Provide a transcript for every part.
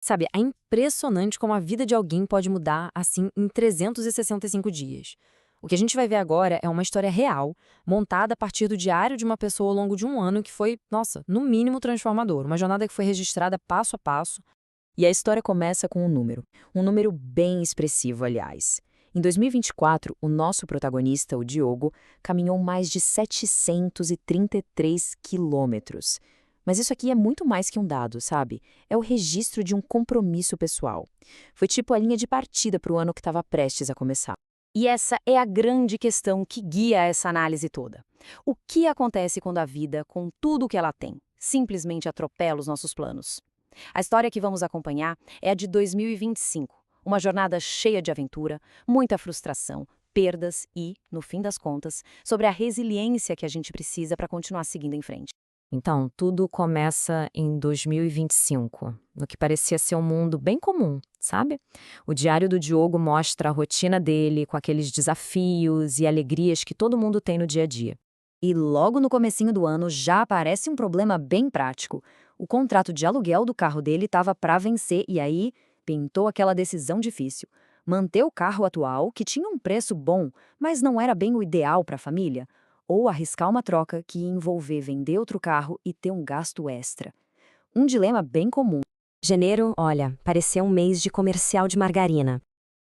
Sabe, é impressionante como a vida de alguém pode mudar assim em 365 dias. O que a gente vai ver agora é uma história real, montada a partir do diário de uma pessoa ao longo de um ano que foi, nossa, no mínimo transformador. Uma jornada que foi registrada passo a passo. E a história começa com um número bem expressivo, aliás. Em 2024, o nosso protagonista, o Diogo, caminhou mais de 733 quilômetros. Mas isso aqui é muito mais que um dado, sabe? É o registro de um compromisso pessoal. Foi tipo a linha de partida para o ano que estava prestes a começar. E essa é a grande questão que guia essa análise toda. O que acontece quando a vida, com tudo o que ela tem, simplesmente atropela os nossos planos? A história que vamos acompanhar é a de 2025, uma jornada cheia de aventura, muita frustração, perdas e, no fim das contas, sobre a resiliência que a gente precisa para continuar seguindo em frente. Então, tudo começa em 2025, no que parecia ser um mundo bem comum, sabe? O diário do Diogo mostra a rotina dele, com aqueles desafios e alegrias que todo mundo tem no dia a dia. E logo no comecinho do ano já aparece um problema bem prático. O contrato de aluguel do carro dele estava para vencer e aí pintou aquela decisão difícil. Manter o carro atual, que tinha um preço bom, mas não era bem o ideal para a família, ou arriscar uma troca que ia envolver vender outro carro e ter um gasto extra. Um dilema bem comum. Janeiro, olha, pareceu um mês de comercial de margarina.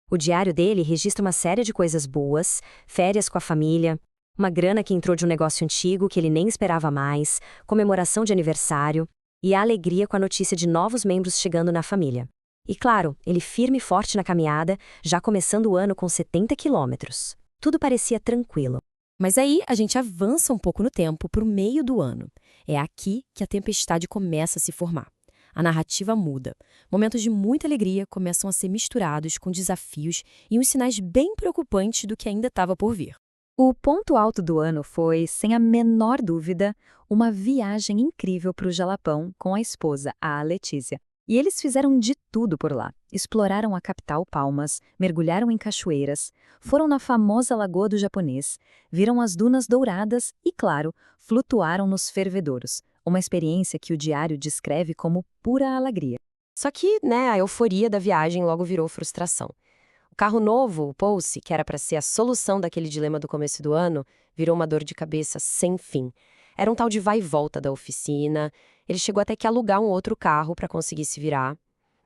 O diário dele registra uma série de coisas boas, férias com a família, uma grana que entrou de um negócio antigo que ele nem esperava mais, comemoração de aniversário e a alegria com a notícia de novos membros chegando na família. E claro, ele firme e forte na caminhada, já começando o ano com 70 quilômetros. Tudo parecia tranquilo. Mas aí a gente avança um pouco no tempo para o meio do ano. É aqui que a tempestade começa a se formar. A narrativa muda. Momentos de muita alegria começam a ser misturados com desafios e uns sinais bem preocupantes do que ainda estava por vir. O ponto alto do ano foi, sem a menor dúvida, uma viagem incrível para o Jalapão com a esposa, a Letícia. E eles fizeram de tudo por lá. Exploraram a capital Palmas, mergulharam em cachoeiras, foram na famosa Lagoa do Japonês, viram as dunas douradas e, claro, flutuaram nos fervedouros. Uma experiência que o diário descreve como pura alegria. Só que, a euforia da viagem logo virou frustração. O carro novo, o Pulse, que era para ser a solução daquele dilema do começo do ano, virou uma dor de cabeça sem fim. Era um tal de vai e volta da oficina, ele chegou até que alugar um outro carro para conseguir se virar.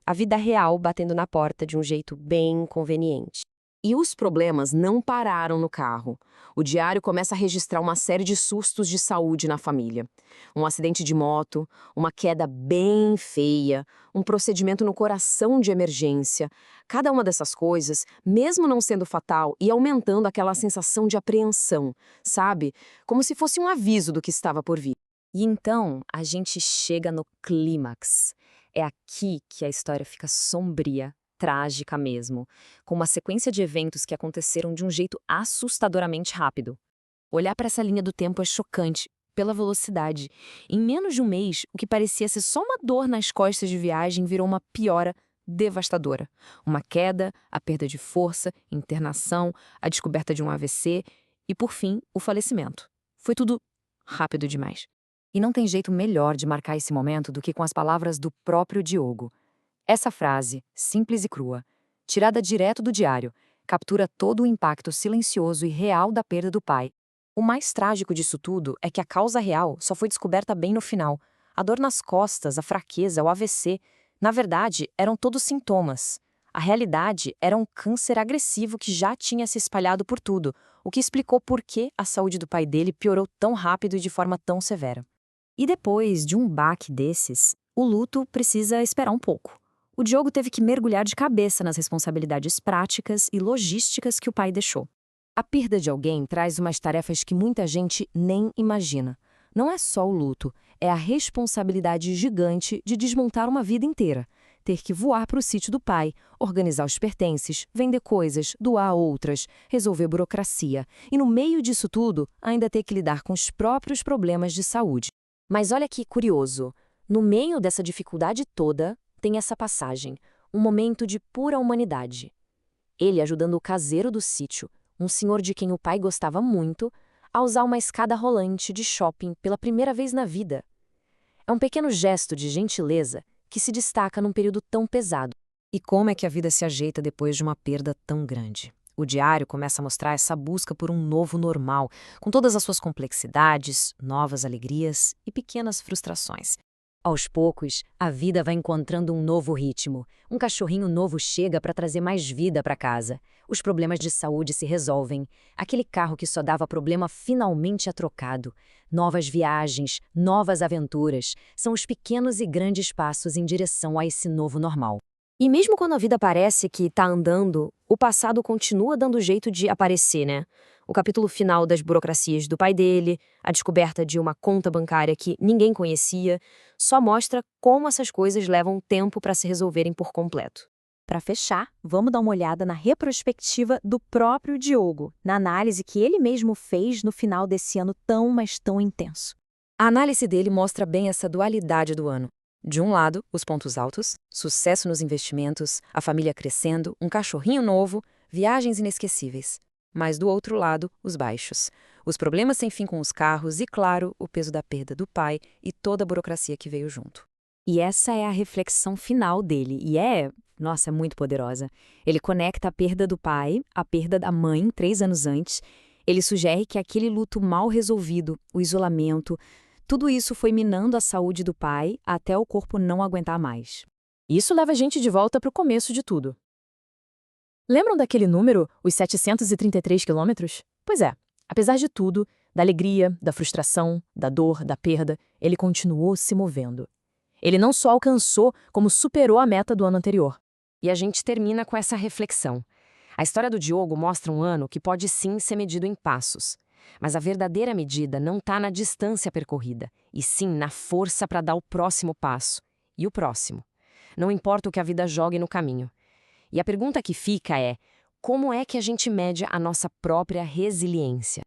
A vida real batendo na porta de um jeito bem inconveniente. E os problemas não pararam no carro. O diário começa a registrar uma série de sustos de saúde na família. Um acidente de moto, uma queda bem feia, um procedimento no coração de emergência. Cada uma dessas coisas, mesmo não sendo fatal, ia aumentando aquela sensação de apreensão, sabe? Como se fosse um aviso do que estava por vir. E então a gente chega no clímax. É aqui que a história fica sombria, trágica mesmo, com uma sequência de eventos que aconteceram de um jeito assustadoramente rápido. Olhar para essa linha do tempo é chocante, pela velocidade. Em menos de um mês, o que parecia ser só uma dor nas costas de viagem virou uma piora devastadora. Uma queda, a perda de força, internação, a descoberta de um AVC e, por fim, o falecimento. Foi tudo rápido demais. E não tem jeito melhor de marcar esse momento do que com as palavras do próprio Diogo. Essa frase, simples e crua, tirada direto do diário, captura todo o impacto silencioso e real da perda do pai. O mais trágico disso tudo é que a causa real só foi descoberta bem no final. A dor nas costas, a fraqueza, o AVC, na verdade, eram todos sintomas. A realidade era um câncer agressivo que já tinha se espalhado por tudo, o que explicou por que a saúde do pai dele piorou tão rápido e de forma tão severa. E depois de um baque desses, o luto precisa esperar um pouco. O Diogo teve que mergulhar de cabeça nas responsabilidades práticas e logísticas que o pai deixou. A perda de alguém traz umas tarefas que muita gente nem imagina. Não é só o luto, é a responsabilidade gigante de desmontar uma vida inteira. Ter que voar para o sítio do pai, organizar os pertences, vender coisas, doar outras, resolver burocracia. E no meio disso tudo, ainda ter que lidar com os próprios problemas de saúde. Mas olha que curioso, no meio dessa dificuldade toda, tem essa passagem, um momento de pura humanidade. Ele ajudando o caseiro do sítio, um senhor de quem o pai gostava muito, a usar uma escada rolante de shopping pela primeira vez na vida. É um pequeno gesto de gentileza que se destaca num período tão pesado. E como é que a vida se ajeita depois de uma perda tão grande? O diário começa a mostrar essa busca por um novo normal, com todas as suas complexidades, novas alegrias e pequenas frustrações. Aos poucos, a vida vai encontrando um novo ritmo. Um cachorrinho novo chega para trazer mais vida para casa. Os problemas de saúde se resolvem. Aquele carro que só dava problema finalmente é trocado. Novas viagens, novas aventuras. São os pequenos e grandes passos em direção a esse novo normal. E mesmo quando a vida parece que tá andando, o passado continua dando jeito de aparecer, né? O capítulo final das burocracias do pai dele, a descoberta de uma conta bancária que ninguém conhecia, só mostra como essas coisas levam tempo para se resolverem por completo. Para fechar, vamos dar uma olhada na retrospectiva do próprio Diogo, na análise que ele mesmo fez no final desse ano tão, mas tão intenso. A análise dele mostra bem essa dualidade do ano. De um lado, os pontos altos, sucesso nos investimentos, a família crescendo, um cachorrinho novo, viagens inesquecíveis. Mas do outro lado, os baixos. Os problemas sem fim com os carros e, claro, o peso da perda do pai e toda a burocracia que veio junto. E essa é a reflexão final dele, e é muito poderosa. Ele conecta a perda do pai, a perda da mãe 3 anos antes. Ele sugere que aquele luto mal resolvido, o isolamento, tudo isso foi minando a saúde do pai até o corpo não aguentar mais. Isso leva a gente de volta para o começo de tudo. Lembram daquele número, os 733 quilômetros? Pois é, apesar de tudo, da alegria, da frustração, da dor, da perda, ele continuou se movendo. Ele não só alcançou, como superou a meta do ano anterior. E a gente termina com essa reflexão. A história do Diogo mostra um ano que pode sim ser medido em passos. Mas a verdadeira medida não está na distância percorrida, e sim na força para dar o próximo passo. E o próximo. Não importa o que a vida jogue no caminho. E a pergunta que fica é: como é que a gente mede a nossa própria resiliência?